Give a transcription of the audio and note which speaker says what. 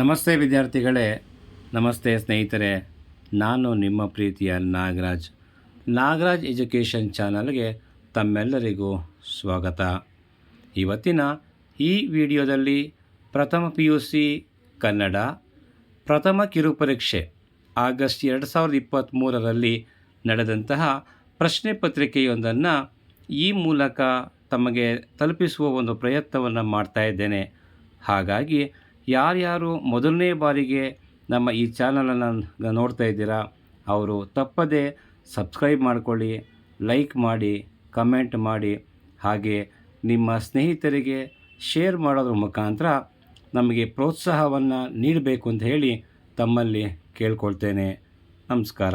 Speaker 1: ನಮಸ್ತೆ ವಿದ್ಯಾರ್ಥಿಗಳೇ, ನಮಸ್ತೆ ಸ್ನೇಹಿತರೆ. ನಾನು ನಿಮ್ಮ ಪ್ರೀತಿಯ ನಾಗರಾಜ್ ಎಜುಕೇಷನ್ ಚಾನಲ್ಗೆ ತಮ್ಮೆಲ್ಲರಿಗೂ ಸ್ವಾಗತ. ಇವತ್ತಿನ ಈ ವಿಡಿಯೋದಲ್ಲಿ ಪ್ರಥಮ PUC ಕನ್ನಡ ಪ್ರಥಮ ಕಿರುಪರೀಕ್ಷೆ ಆಗಸ್ಟ್ 2023ರಲ್ಲಿ ನಡೆದಂತಹ ಪ್ರಶ್ನೆ ಪತ್ರಿಕೆಯೊಂದನ್ನು ಈ ಮೂಲಕ ತಮಗೆ ತಲುಪಿಸುವ ಒಂದು ಪ್ರಯತ್ನವನ್ನು ಮಾಡ್ತಾ ಇದ್ದೇನೆ. ಹಾಗಾಗಿ ಯಾರ್ಯಾರು ಮೊದಲನೇ ಬಾರಿಗೆ ನಮ್ಮ ಈ ಚಾನಲನ್ನು ನೋಡ್ತಾ ಇದ್ದೀರಾ ಅವರು ತಪ್ಪದೇ ಸಬ್ಸ್ಕ್ರೈಬ್ ಮಾಡಿಕೊಳ್ಳಿ, ಲೈಕ್ ಮಾಡಿ, ಕಮೆಂಟ್ ಮಾಡಿ, ಹಾಗೆ ನಿಮ್ಮ ಸ್ನೇಹಿತರಿಗೆ ಶೇರ್ ಮಾಡೋದ್ರ ಮುಖಾಂತರ ನಮಗೆ ಪ್ರೋತ್ಸಾಹವನ್ನು ನೀಡಬೇಕು ಅಂತ ಹೇಳಿ ತಮ್ಮಲ್ಲಿ ಕೇಳ್ಕೊಳ್ತೇನೆ. ನಮಸ್ಕಾರ.